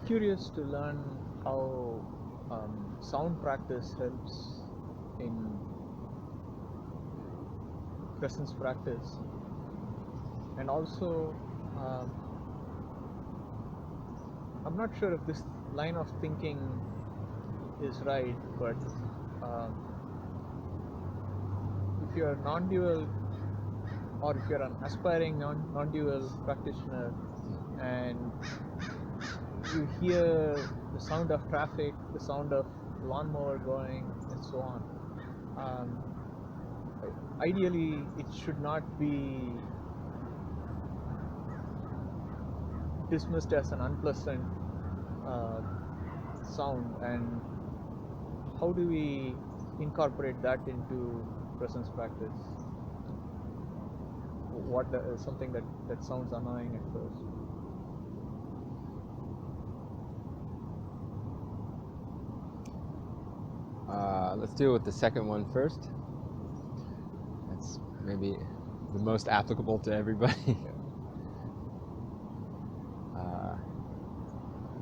curious to learn how sound practice helps in presence practice, and also I'm not sure if this line of thinking is right, but if you're non-dual, or if you're an aspiring non-dual practitioner and you hear the sound of traffic, the sound of lawnmower going, and so on, ideally it should not be dismissed as an unpleasant sound. And how do we incorporate that into presence practice? What is something that sounds annoying at first? Let's deal with the second one first. That's maybe the most applicable to everybody.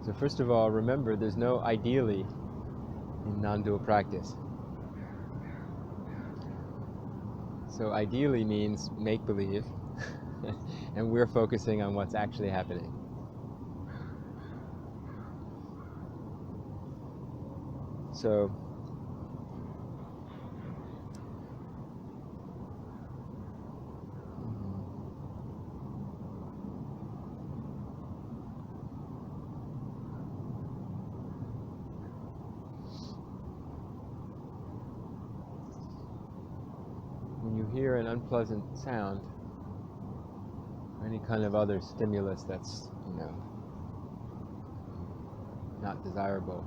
So first of all, remember there's no ideally in non-dual practice. So ideally means make-believe, and we're focusing on what's actually happening. So when you hear an unpleasant sound, or any kind of other stimulus that's, not desirable,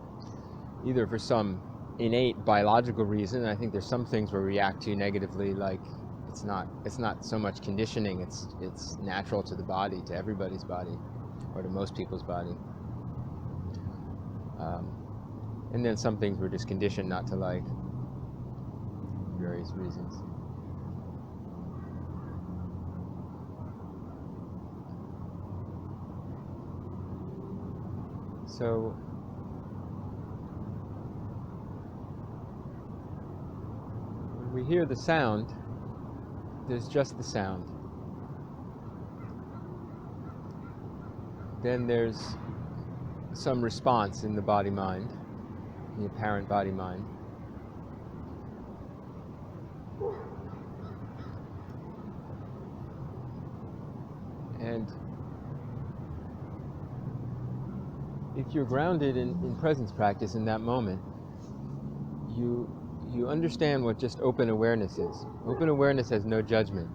either for some innate biological reason, I think there's some things we react to negatively, like it's not so much conditioning, it's natural to the body, to everybody's body, or to most people's body. And then some things we're just conditioned not to like, for various reasons. So when we hear the sound, there's just the sound. Then there's some response in the body-mind, the apparent body-mind. And if you're grounded in presence practice in that moment, you understand what just open awareness is. Open awareness has no judgment.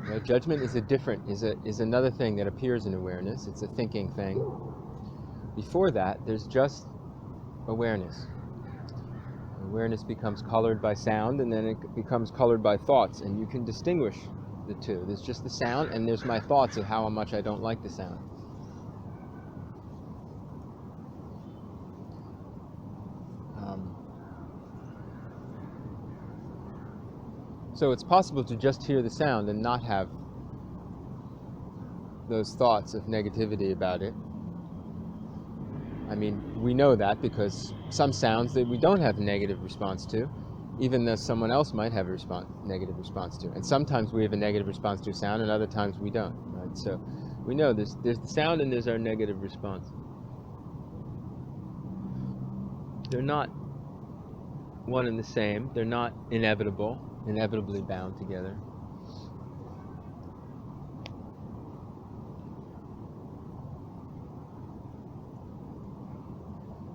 Right? Judgment is another thing that appears in awareness. It's a thinking thing. Before that, there's just awareness. Awareness becomes colored by sound, and then it becomes colored by thoughts, and you can distinguish the two. There's just the sound, and there's my thoughts of how much I don't like the sound. So it's possible to just hear the sound and not have those thoughts of negativity about it. I mean, we know that because some sounds that we don't have a negative response to, even though someone else might have a negative response to. And sometimes we have a negative response to a sound, and other times we don't. Right? So we know there's the sound and there's our negative response. They're not one and the same. They're not inevitably bound together.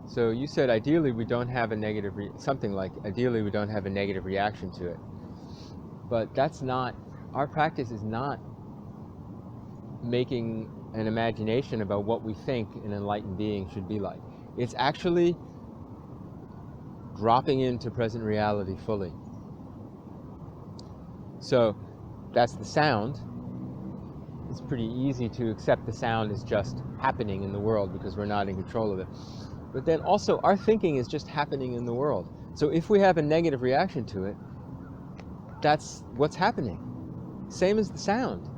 So you said ideally we don't have a negative, ideally we don't have a negative reaction to it. But that's not, our practice is not making an imagination about what we think an enlightened being should be like. It's actually dropping into present reality fully. So that's the sound. It's pretty easy to accept the sound is just happening in the world because we're not in control of it. But then also our thinking is just happening in the world. So if we have a negative reaction to it, that's what's happening. Same as the sound.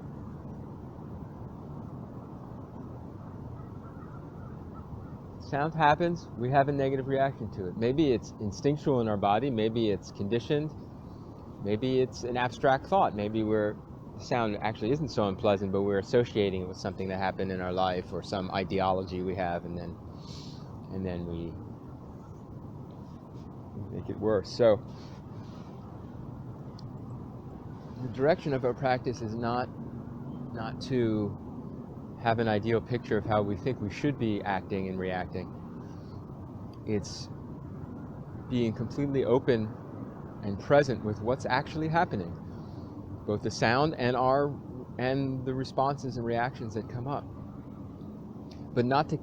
Sound happens, we have a negative reaction to it. Maybe it's instinctual in our body, maybe it's conditioned, maybe it's an abstract thought, maybe the sound actually isn't so unpleasant, but we're associating it with something that happened in our life or some ideology we have, and then we make it worse. So the direction of our practice is not to have an ideal picture of how we think we should be acting and reacting. It's being completely open and present with what's actually happening, both the sound and the responses and reactions that come up. But not to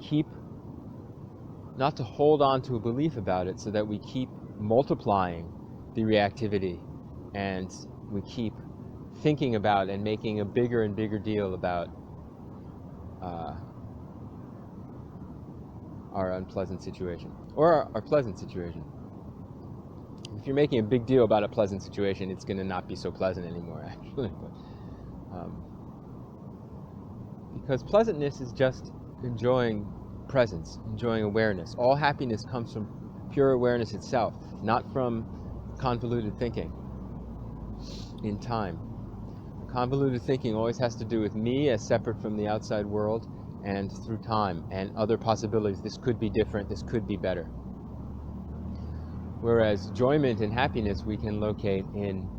hold on to a belief about it so that we keep multiplying the reactivity and we keep thinking about and making a bigger and bigger deal about our unpleasant situation or our pleasant situation. If you're making a big deal about a pleasant situation, it's going to not be so pleasant anymore, actually. Because pleasantness is just enjoying presence, enjoying awareness. All happiness comes from pure awareness itself, not from convoluted thinking in time. Convoluted thinking always has to do with me as separate from the outside world and through time and other possibilities. This could be different, this could be better. Whereas enjoyment and happiness we can locate in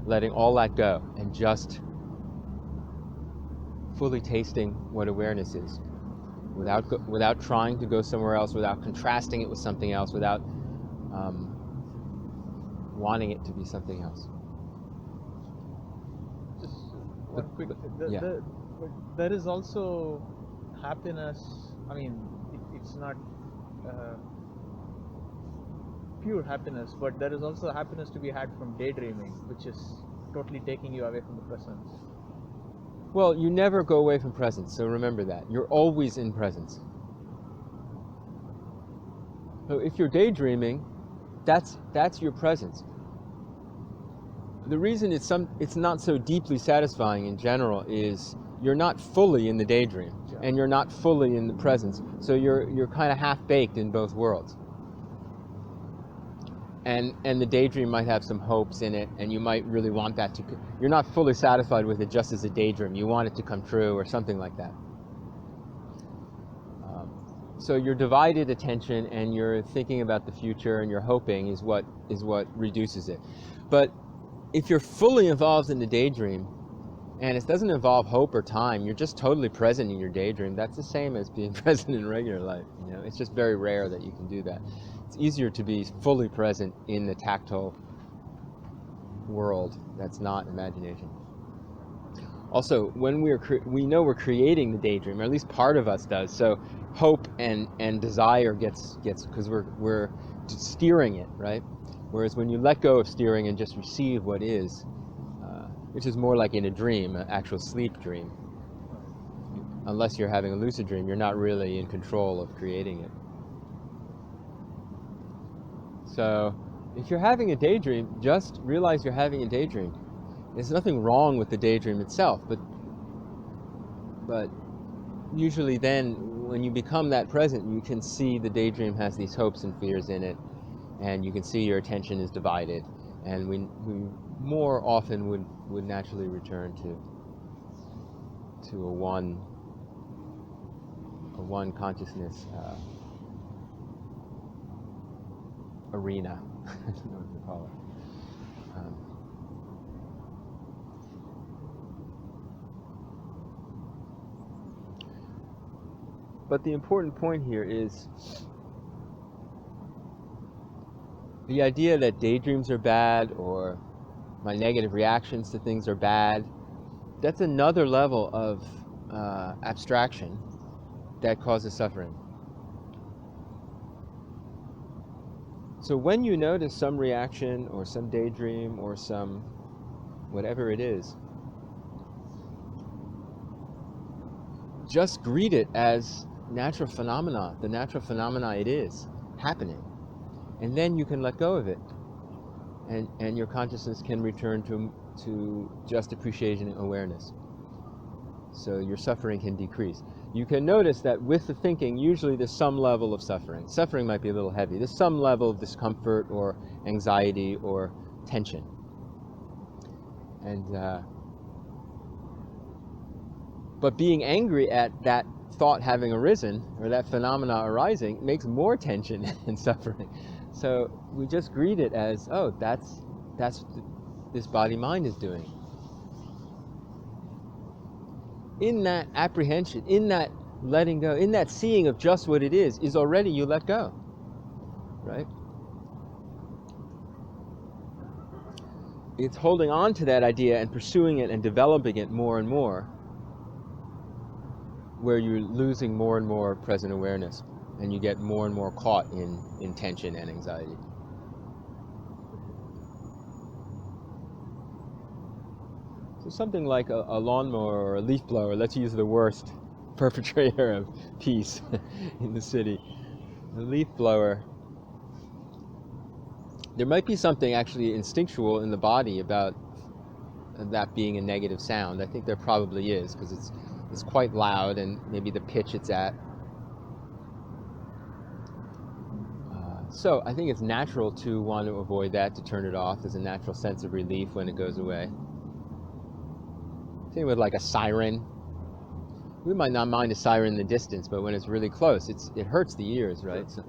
letting all that go and just fully tasting what awareness is, without trying to go somewhere else, without contrasting it with something else, without wanting it to be something else. Just one quick. Yeah. There is also happiness. I mean, it's not pure happiness, but there is also happiness to be had from daydreaming, which is totally taking you away from the presence. Well, you never go away from presence, so remember that. You're always in presence. So if you're daydreaming, that's your presence. The reason it's not so deeply satisfying in general is you're not fully in the daydream, and you're not fully in the presence. So you're kind of half-baked in both worlds. And the daydream might have some hopes in it, and you might really want that to. You're not fully satisfied with it just as a daydream. You want it to come true or something like that. So your divided attention and your thinking about the future and your hoping is what reduces it. But if you're fully involved in the daydream, and it doesn't involve hope or time, you're just totally present in your daydream. That's the same as being present in regular life. You know, it's just very rare that you can do that. It's easier to be fully present in the tactile world that's not imagination. Also, when we know we're creating the daydream, or at least part of us does. So hope and desire gets because we're steering it, right? Whereas when you let go of steering and just receive what is, which is more like in a dream, an actual sleep dream. Unless you're having a lucid dream, you're not really in control of creating it. So if you're having a daydream, just realize you're having a daydream. There's nothing wrong with the daydream itself, but usually then when you become that present, you can see the daydream has these hopes and fears in it, and you can see your attention is divided, and we more often would naturally return to a one consciousness arena. I don't know what to call it. But the important point here is the idea that daydreams are bad or my negative reactions to things are bad. That's another level of abstraction that causes suffering. So when you notice some reaction or some daydream or some whatever it is, just greet it as natural phenomena, the natural phenomena it is happening. And then you can let go of it. And your consciousness can return to just appreciation and awareness. So your suffering can decrease. You can notice that with the thinking, usually there's some level of suffering. Suffering might be a little heavy. There's some level of discomfort or anxiety or tension. And but being angry at that thought having arisen, or that phenomena arising, makes more tension and suffering. So we just greet it as, oh, that's what this body-mind is doing. In that apprehension, in that letting go, in that seeing of just what it is already you let go, right? It's holding on to that idea and pursuing it and developing it more and more, where you're losing more and more present awareness, and you get more and more caught in tension and anxiety. So something like a lawnmower or a leaf blower, let's use the worst perpetrator of peace in the city. The leaf blower, there might be something actually instinctual in the body about that being a negative sound. I think there probably is, because it's quite loud, and maybe the pitch it's at. So I think it's natural to want to avoid that, to turn it off. There's a natural sense of relief when it goes away. Same with like a siren. We might not mind a siren in the distance, but when it's really close, it hurts the ears, right? So,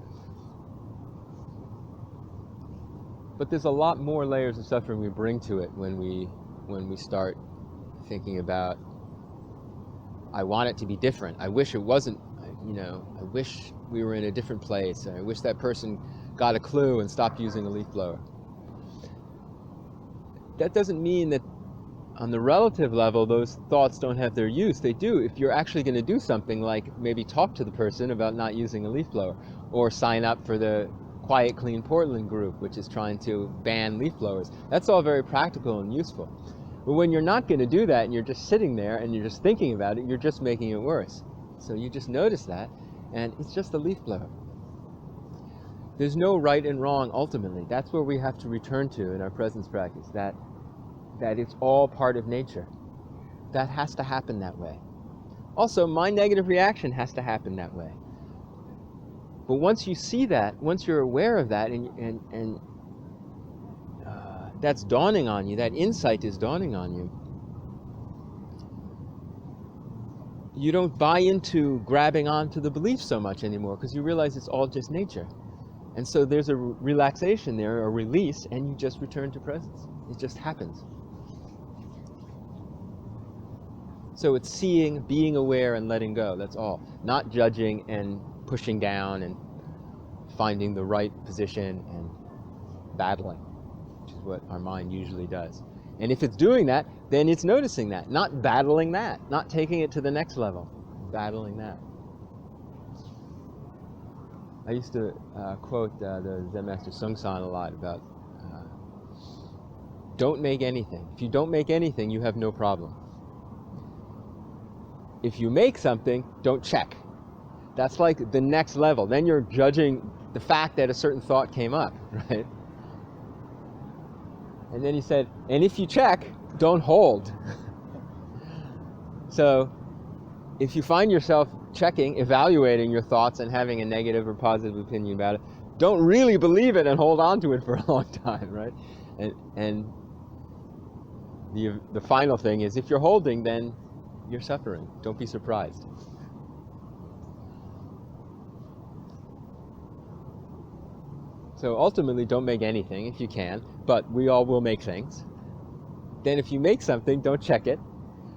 but there's a lot more layers of suffering we bring to it when we start thinking about, I want it to be different. I wish it wasn't, I wish we were in a different place. I wish that person got a clue and stopped using a leaf blower. That doesn't mean that on the relative level, those thoughts don't have their use. They do if you're actually going to do something like maybe talk to the person about not using a leaf blower, or sign up for the Quiet Clean Portland group, which is trying to ban leaf blowers. That's all very practical and useful. But when you're not going to do that and you're just sitting there and you're just thinking about it, you're just making it worse. So you just notice that, and it's just a leaf blower. There's no right and wrong ultimately. That's where we have to return to in our presence practice, that it's all part of nature. That has to happen that way. Also, my negative reaction has to happen that way. But once you see that, once you're aware of that, and that's dawning on you, that insight is dawning on you, you don't buy into grabbing onto the belief so much anymore, because you realize it's all just nature. And so there's a relaxation there, a release, and you just return to presence. It just happens. So it's seeing, being aware, and letting go. That's all. Not judging and pushing down and finding the right position and battling, which is what our mind usually does. And if it's doing that, then it's noticing that, not battling that, not taking it to the next level, battling that. I used to quote the Zen Master Sung-san a lot about don't make anything. If you don't make anything, you have no problem. If you make something, don't check. That's like the next level. Then you're judging the fact that a certain thought came up, right? And then he said, and if you check, don't hold. So if you find yourself checking, evaluating your thoughts and having a negative or positive opinion about it, don't really believe it and hold on to it for a long time, right? And the final thing is, if you're holding, then you're suffering. Don't be surprised. So ultimately, don't make anything if you can, but we all will make things. Then if you make something, don't check it,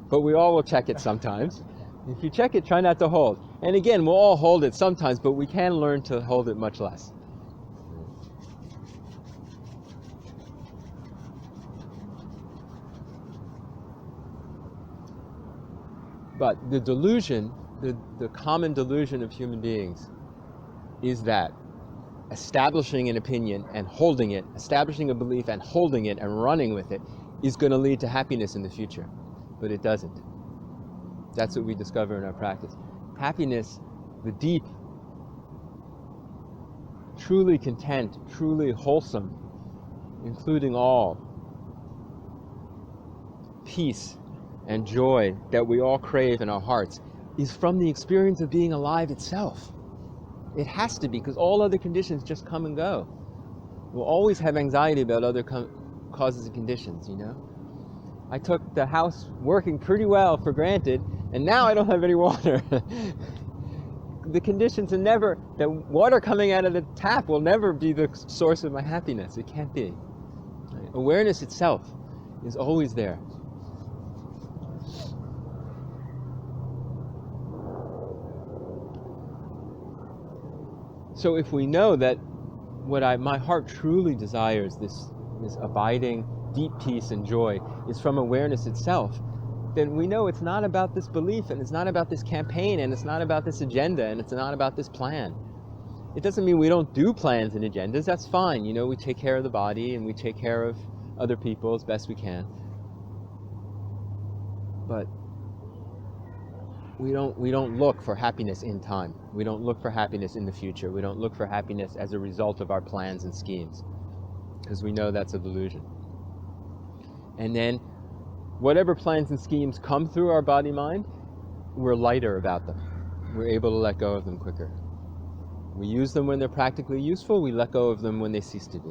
but we all will check it sometimes. If you check it, try not to hold. And again, we'll all hold it sometimes, but we can learn to hold it much less. But the delusion, the common delusion of human beings is that establishing an opinion and holding it, establishing a belief and holding it and running with it is going to lead to happiness in the future. But it doesn't. That's what we discover in our practice. Happiness, the deep, truly content, truly wholesome, including all, peace, and joy that we all crave in our hearts is from the experience of being alive itself. It has to be, because all other conditions just come and go. We'll always have anxiety about other causes and conditions, you know? I took the house working pretty well for granted, and now I don't have any water. The conditions are never, the water coming out of the tap will never be the source of my happiness. It can't be. Right? Awareness itself is always there. So if we know that what my heart truly desires, this abiding deep peace and joy, is from awareness itself, then we know it's not about this belief, and it's not about this campaign, and it's not about this agenda, and it's not about this plan. It doesn't mean we don't do plans and agendas. That's fine. You know, we take care of the body and we take care of other people as best we can. But we don't look for happiness in time. We don't look for happiness in the future. We don't look for happiness as a result of our plans and schemes, because we know that's a delusion. And then whatever plans and schemes come through our body-mind, we're lighter about them. We're able to let go of them quicker. We use them when they're practically useful. We let go of them when they cease to be.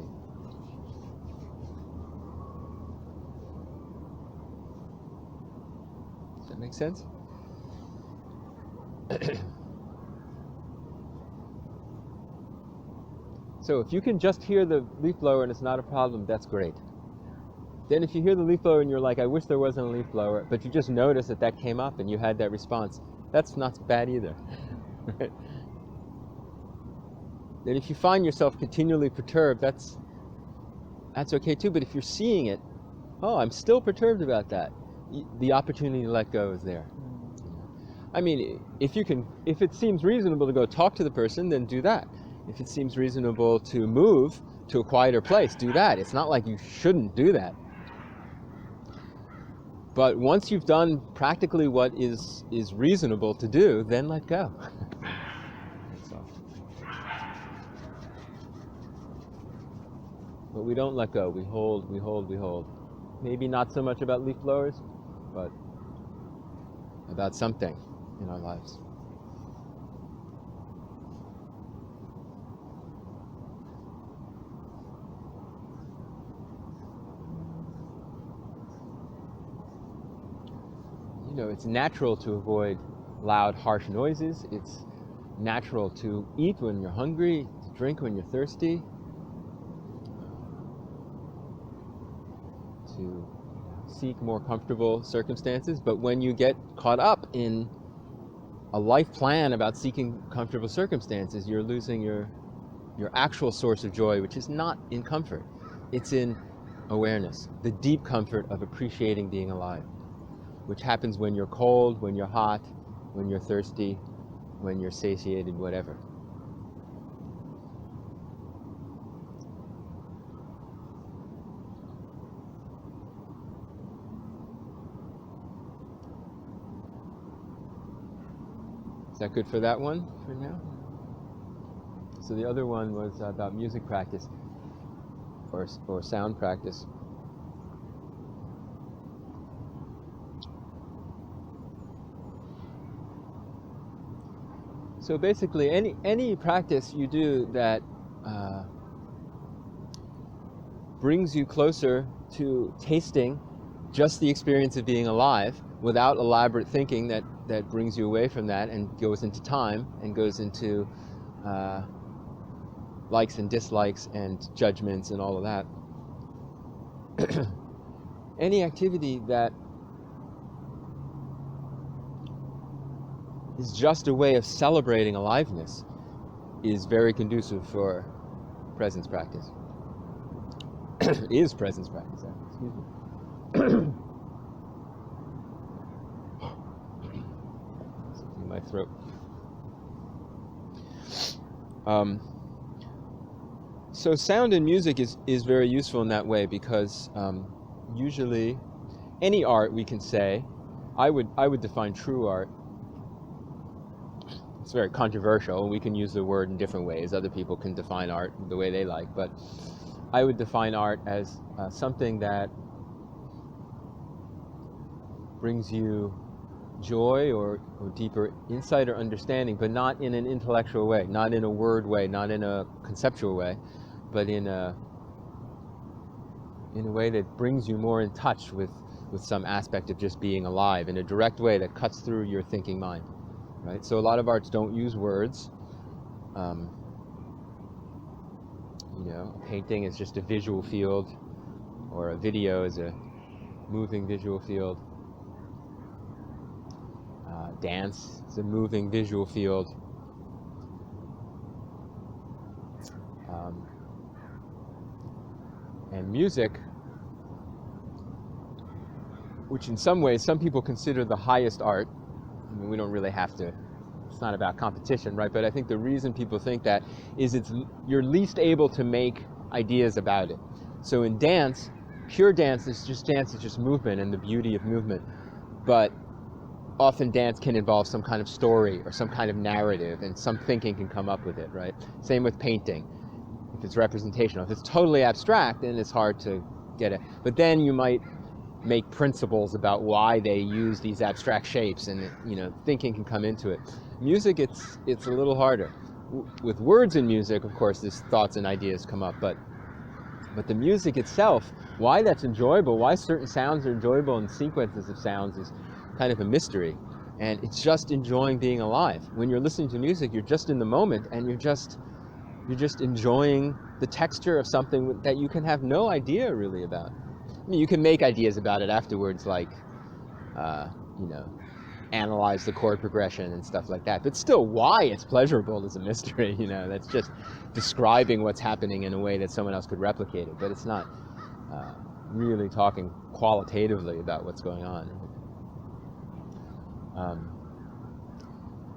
Does that make sense? So if you can just hear the leaf blower and it's not a problem, that's great. Then if you hear the leaf blower and you're like, I wish there wasn't a leaf blower, but you just notice that that came up and you had that response, that's not bad either. Right? Then if you find yourself continually perturbed, that's okay too. But if you're seeing it, oh, I'm still perturbed about that, the opportunity to let go is there. I mean, if it seems reasonable to go talk to the person, then do that. If it seems reasonable to move to a quieter place, do that. It's not like you shouldn't do that. But once you've done practically what is reasonable to do, then let go. That's all. But we don't let go. We hold, we hold, we hold. Maybe not so much about leaf blowers, but about something in our lives. You know, it's natural to avoid loud, harsh noises. It's natural to eat when you're hungry, to drink when you're thirsty, to seek more comfortable circumstances. But when you get caught up in a life plan about seeking comfortable circumstances, you're losing your actual source of joy, which is not in comfort. It's in awareness, the deep comfort of appreciating being alive, which happens when you're cold, when you're hot, when you're thirsty, when you're satiated, whatever. Is that good for that one for now? So the other one was about music practice or sound practice. So basically, any practice you do that brings you closer to tasting just the experience of being alive without elaborate thinking that brings you away from that and goes into time and goes into likes and dislikes and judgments and all of that. Any activity that is just a way of celebrating aliveness is very conducive for presence practice. Is presence practice, excuse me. Something in my throat. So sound and music is very useful in that way because usually any art, we can say, I would define true art. It's very controversial. We can use the word in different ways. Other people can define art the way they like, but I would define art as something that brings you joy or deeper insight or understanding, but not in an intellectual way, not in a word way, not in a conceptual way, but in a way that brings you more in touch with some aspect of just being alive in a direct way that cuts through your thinking mind, right? So a lot of arts don't use words. You know, a painting is just a visual field, or a video is a moving visual field. Dance is a moving visual field. And music, which in some ways some people consider the highest art. I mean, we don't really have to, it's not about competition, right? But I think the reason people think that is you're least able to make ideas about it. So in dance, pure dance is just movement and the beauty of movement. But often dance can involve some kind of story or some kind of narrative, and some thinking can come up with it, right? Same with painting. If it's representational, if it's totally abstract, then it's hard to get it. But then you might make principles about why they use these abstract shapes, and you know, thinking can come into it. Music, it's a little harder. With words in music, of course, these thoughts and ideas come up, but the music itself, why that's enjoyable, why certain sounds are enjoyable and sequences of sounds is kind of a mystery. And it's just enjoying being alive. When you're listening to music, you're just in the moment, and you're just enjoying the texture of something that you can have no idea really about. I mean, you can make ideas about it afterwards, like, you know, analyze the chord progression and stuff like that. But still, why it's pleasurable is a mystery, you know. That's just describing what's happening in a way that someone else could replicate it. But it's not really talking qualitatively about what's going on.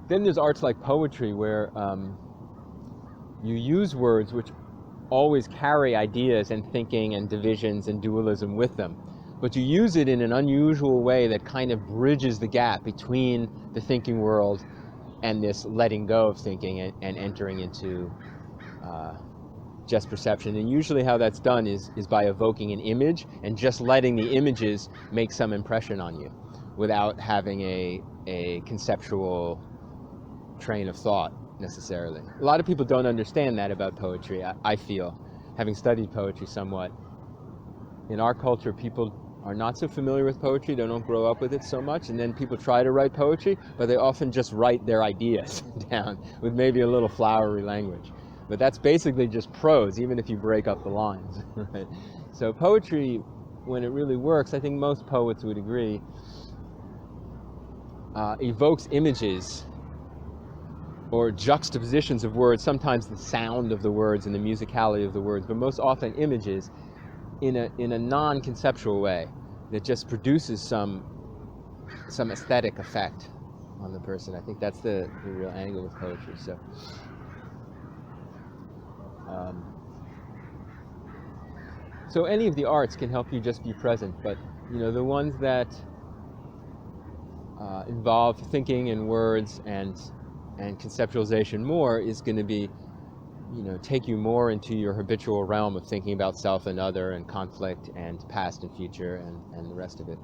Then there's arts like poetry, where you use words which always carry ideas and thinking and divisions and dualism with them. But you use it in an unusual way that kind of bridges the gap between the thinking world and this letting go of thinking and entering into just perception. And usually how that's done is by evoking an image and just letting the images make some impression on you without having a conceptual train of thought necessarily. A lot of people don't understand that about poetry, I feel, having studied poetry somewhat. In our culture, people are not so familiar with poetry, they don't grow up with it so much, and then people try to write poetry, but they often just write their ideas down with maybe a little flowery language. But that's basically just prose, even if you break up the lines. Right? So poetry, when it really works, I think most poets would agree, evokes images or juxtapositions of words, sometimes the sound of the words and the musicality of the words, but most often images in a non-conceptual way that just produces some aesthetic effect on the person. I think that's the real angle with poetry. So any of the arts can help you just be present, but you know, the ones that involve thinking in words and conceptualization more is going to be, you know, take you more into your habitual realm of thinking about self and other and conflict and past and future and the rest of it.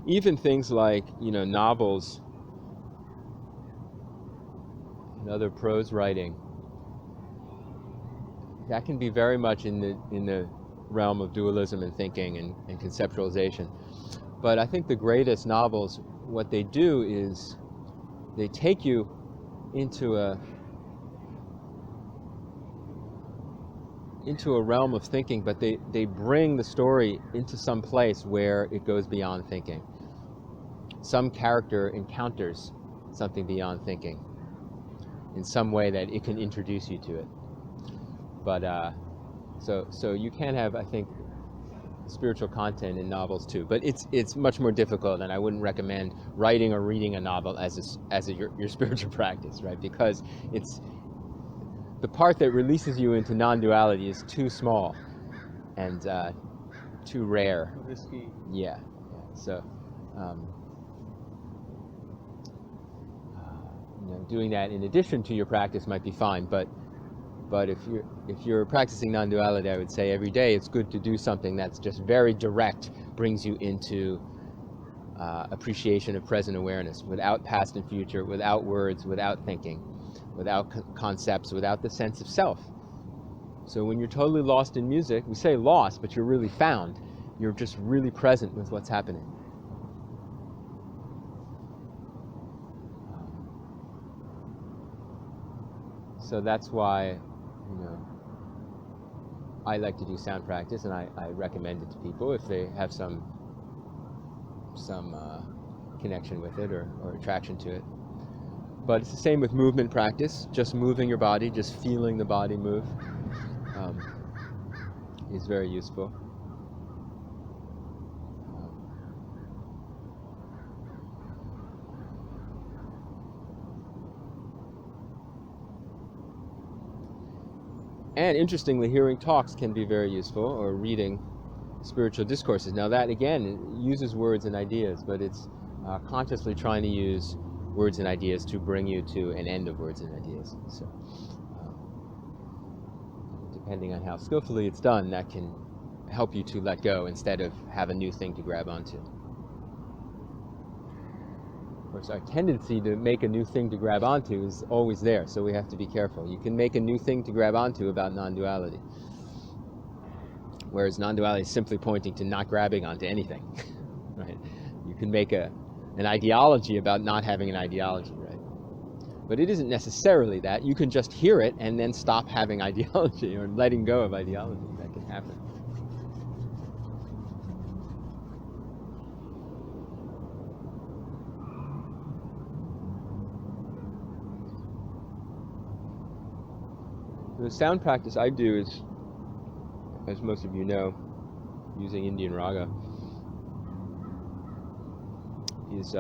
Even things like, you know, novels and other prose writing, that can be very much in the realm of dualism and thinking and conceptualization. But I think the greatest novels, what they do is they take you into a realm of thinking, but they bring the story into some place where it goes beyond thinking. Some character encounters something beyond thinking in some way that it can introduce you to it. But so you can have, I think, spiritual content in novels too, but it's much more difficult, and I wouldn't recommend writing or reading a novel as your spiritual practice, right? Because it's the part that releases you into non-duality is too small and too rare. Risky. Yeah. So you know, doing that in addition to your practice might be fine, but But if you're practicing non-duality, I would say every day it's good to do something that's just very direct, brings you into appreciation of present awareness, without past and future, without words, without thinking, without concepts, without the sense of self. So when you're totally lost in music, we say lost, but you're really found. You're just really present with what's happening. So that's why, I like to do sound practice, and I recommend it to people if they have some connection with it or attraction to it. But it's the same with movement practice. Just moving your body, just feeling the body move, is very useful. And interestingly, hearing talks can be very useful, or reading spiritual discourses. Now that, again, uses words and ideas, but it's consciously trying to use words and ideas to bring you to an end of words and ideas. So, depending on how skillfully it's done, that can help you to let go instead of have a new thing to grab onto. Of course, our tendency to make a new thing to grab onto is always there, so we have to be careful. You can make a new thing to grab onto about non-duality, whereas non-duality is simply pointing to not grabbing onto anything, right? You can make an ideology about not having an ideology, right? But it isn't necessarily that. You can just hear it and then stop having ideology or letting go of ideology. That can happen. The sound practice I do is, as most of you know, using Indian raga, is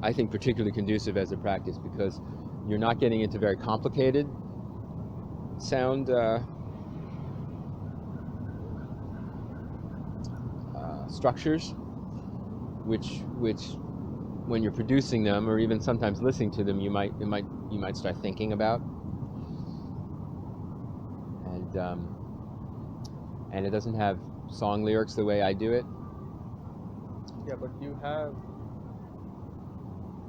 I think particularly conducive as a practice because you're not getting into very complicated sound structures, which when you're producing them, or even sometimes listening to them, you might start thinking about, and it doesn't have song lyrics the way I do it. Yeah, but you have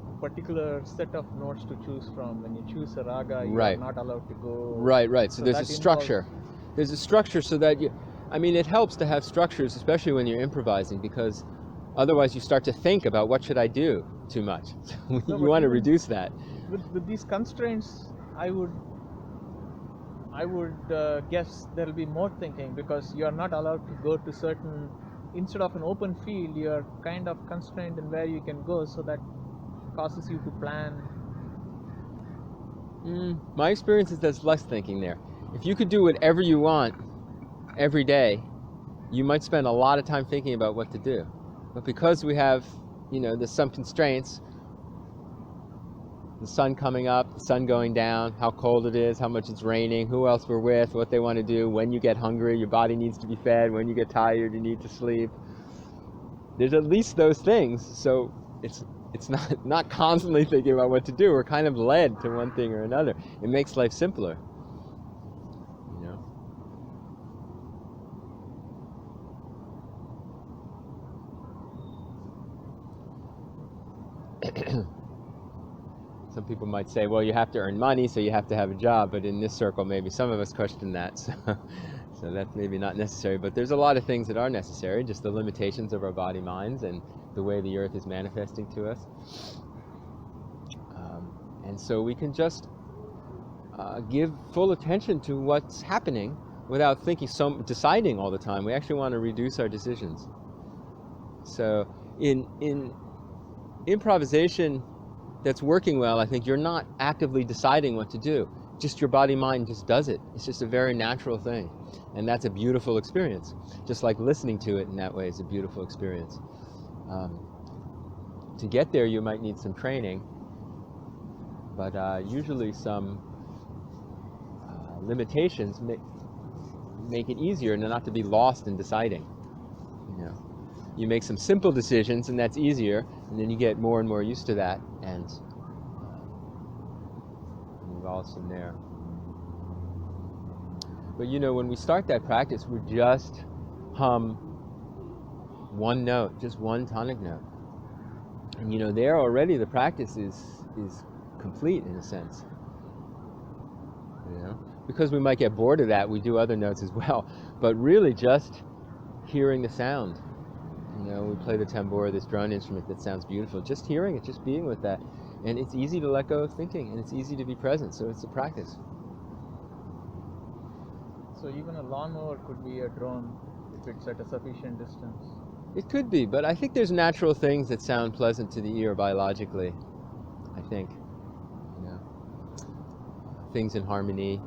a particular set of notes to choose from. When you choose a raga, you Right. are not allowed to go. Right. So there's a that structure. There's a structure so that it helps to have structures, especially when you're improvising, because otherwise you start to think about what should I do too much. You but want to even reduce that. With these constraints, I would guess there will be more thinking, because you are not allowed to go to certain. Instead of an open field, you are kind of constrained in where you can go, so that causes you to plan. My experience is there's less thinking there. If you could do whatever you want every day, you might spend a lot of time thinking about what to do. But because we have, there's some constraints, the sun coming up, the sun going down, how cold it is, how much it's raining, who else we're with, what they want to do, when you get hungry, your body needs to be fed, when you get tired, you need to sleep. There's at least those things, so it's not constantly thinking about what to do. We're kind of led to one thing or another. It makes life simpler. Some people might say, well, you have to earn money, so you have to have a job, but in this circle, maybe some of us question that, so that's maybe not necessary. But there's a lot of things that are necessary, just the limitations of our body minds and the way the earth is manifesting to us. And so we can just give full attention to what's happening without deciding all the time. We actually want to reduce our decisions. So in improvisation that's working well, I think you're not actively deciding what to do. Just your body mind just does it. It's just a very natural thing. And that's a beautiful experience. Just like listening to it in that way is a beautiful experience. To get there, you might need some training, but usually some limitations make it easier not to be lost in deciding. You make some simple decisions, and that's easier, and then you get more and more used to that, and move awesome there. But you know, when we start that practice, we just hum one note, just one tonic note. And you know, there already the practice is complete in a sense. You know? Because we might get bored of that, we do other notes as well. But really just hearing the sound. You know, we play the tambura, this drone instrument that sounds beautiful. Just hearing it, just being with that. And it's easy to let go of thinking, and it's easy to be present, so it's a practice. So even a lawnmower could be a drone if it's at a sufficient distance. It could be, but I think there's natural things that sound pleasant to the ear biologically, I think. You know, things in harmony.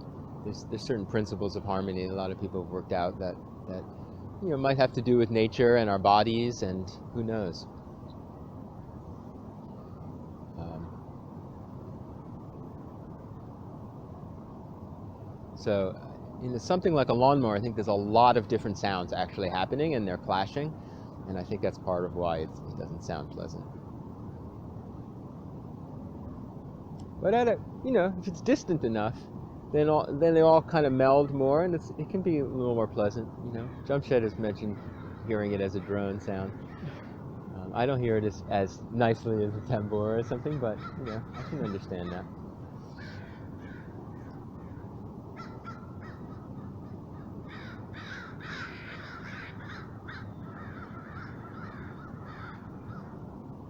There's certain principles of harmony that a lot of people have worked out that you know, might have to do with nature and our bodies, and who knows. So in something like a lawnmower, I think there's a lot of different sounds actually happening, and they're clashing, and I think that's part of why it doesn't sound pleasant. But at a, you know, if it's distant enough, then they all kind of meld more, and it can be a little more pleasant. You know, Jamshed has mentioned hearing it as a drone sound. I don't hear it as nicely as a tambura or something, but you know, I can understand that.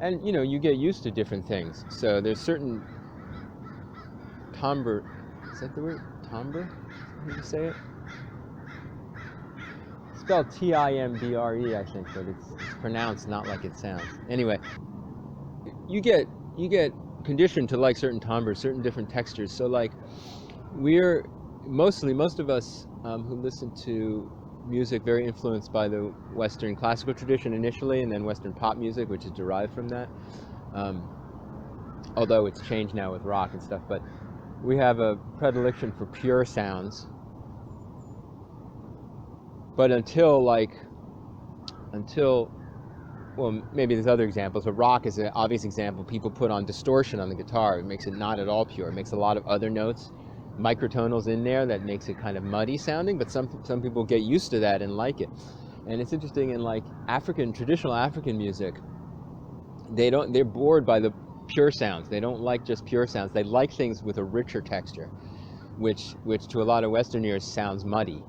And you know, you get used to different things. So there's certain timbre. Is that the word? Timbre? How do you say it? It's spelled Timbre, I think, but it's pronounced not like it sounds. Anyway, you get conditioned to like certain timbres, certain different textures. So like, most of us who listen to music very influenced by the Western classical tradition initially, and then Western pop music, which is derived from that. Although it's changed now with rock and stuff, but we have a predilection for pure sounds. But until, well, maybe there's other examples, but rock is an obvious example. People put on distortion on the guitar. It makes it not at all pure. It makes a lot of other notes, microtonals in there that makes it kind of muddy sounding, but some people get used to that and like it. And it's interesting in like traditional African music, they're bored by the pure sounds. They don't like just pure sounds. They like things with a richer texture, which to a lot of Western ears sounds muddy.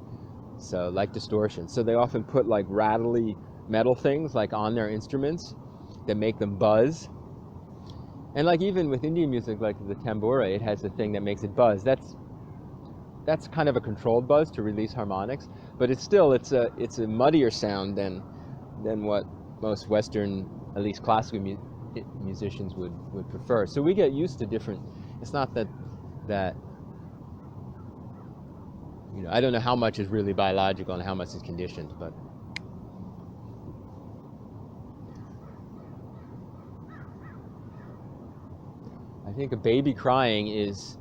So like distortion. So they often put like rattly metal things like on their instruments that make them buzz. And like even with Indian music, like the tambura, it has a thing that makes it buzz. That's kind of a controlled buzz to release harmonics, but it's a muddier sound than what most Western, at least classical musicians would prefer. So we get used to different. It's not that you know, I don't know how much is really biological and how much is conditioned, but I think a baby crying is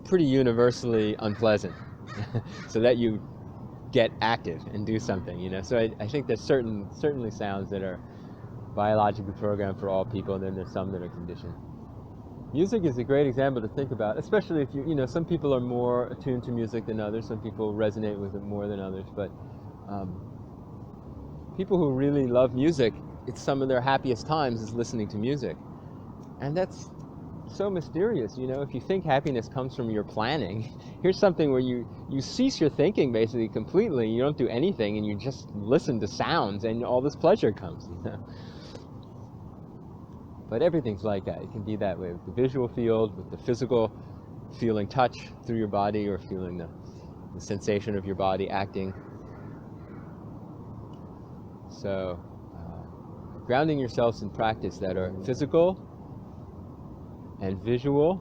pretty universally unpleasant. So that you get active and do something, you know. So I think there's certainly sounds that are biologically programmed for all people, and then there's some that are conditioned. Music is a great example to think about, especially if you know, some people are more attuned to music than others, some people resonate with it more than others, but people who really love music, it's some of their happiest times is listening to music. And that's so mysterious, you know. If you think happiness comes from your planning, here's something where you cease your thinking basically completely, you don't do anything, and you just listen to sounds, and all this pleasure comes, you know. But everything's like that. It can be that way with the visual field, with the physical, feeling touch through your body, or feeling the sensation of your body acting. So grounding yourselves in practice that are physical and visual,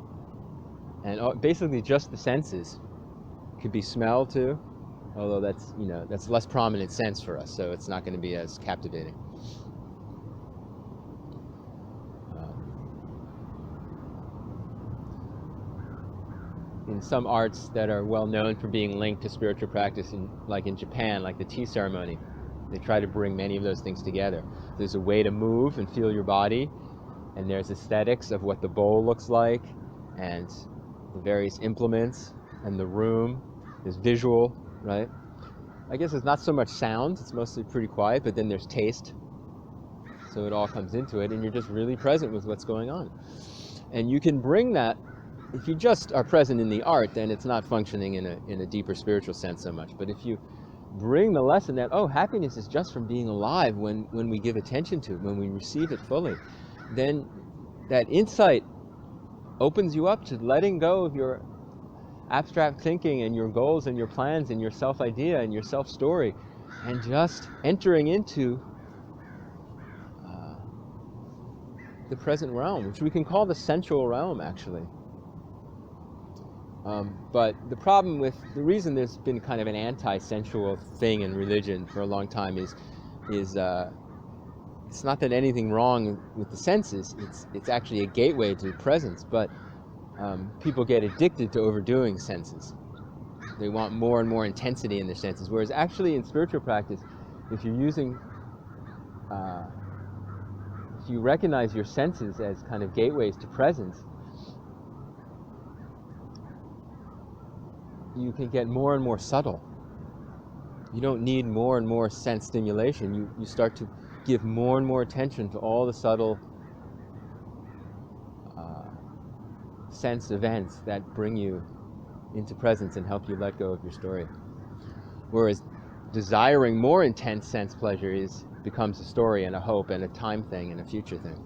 and basically just the senses. Could be smell too, although that's less prominent sense for us, so it's not going to be as captivating. In some arts that are well known for being linked to spiritual practice, like in Japan, like the tea ceremony, they try to bring many of those things together. There's a way to move and feel your body, and there's aesthetics of what the bowl looks like, and the various implements and the room. There's visual, right? I guess it's not so much sound, it's mostly pretty quiet, but then there's taste. So it all comes into it, and you're just really present with what's going on. And you can bring that, if you just are present in the art, then it's not functioning in a deeper spiritual sense so much. But if you bring the lesson that, oh, happiness is just from being alive when we give attention to it, when we receive it fully, then that insight opens you up to letting go of your abstract thinking and your goals and your plans and your self-idea and your self-story, and just entering into the present realm, which we can call the sensual realm, actually. But the problem with, the reason there's been kind of an anti-sensual thing in religion for a long time is it's not that anything wrong with the senses, it's actually a gateway to presence, but people get addicted to overdoing senses. They want more and more intensity in their senses, whereas actually in spiritual practice, if you're using if you recognize your senses as kind of gateways to presence, you can get more and more subtle. You don't need more and more sense stimulation. You start to give more and more attention to all the subtle sense events that bring you into presence and help you let go of your story. Whereas desiring more intense sense pleasure becomes a story and a hope and a time thing and a future thing.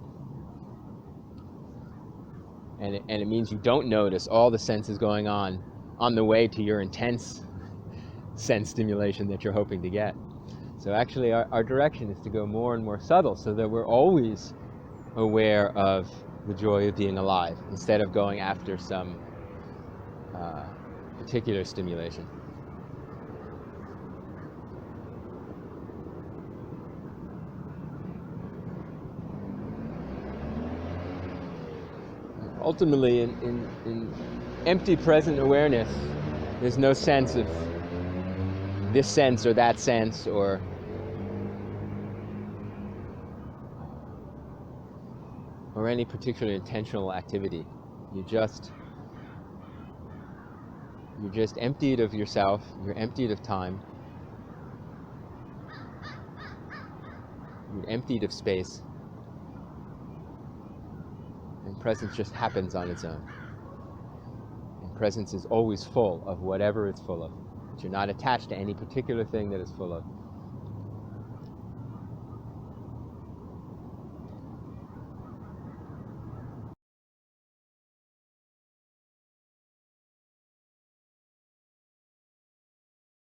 And it means you don't notice all the senses going on the way to your intense sense stimulation that you're hoping to get. So actually our direction is to go more and more subtle, so that we're always aware of the joy of being alive, instead of going after some particular stimulation. Ultimately, in empty present awareness, there's no sense of this sense or that sense, or any particular intentional activity. You're just emptied of yourself, you're emptied of time, you're emptied of space, and presence just happens on its own. And presence is always full of whatever it's full of. But you're not attached to any particular thing that it's full of.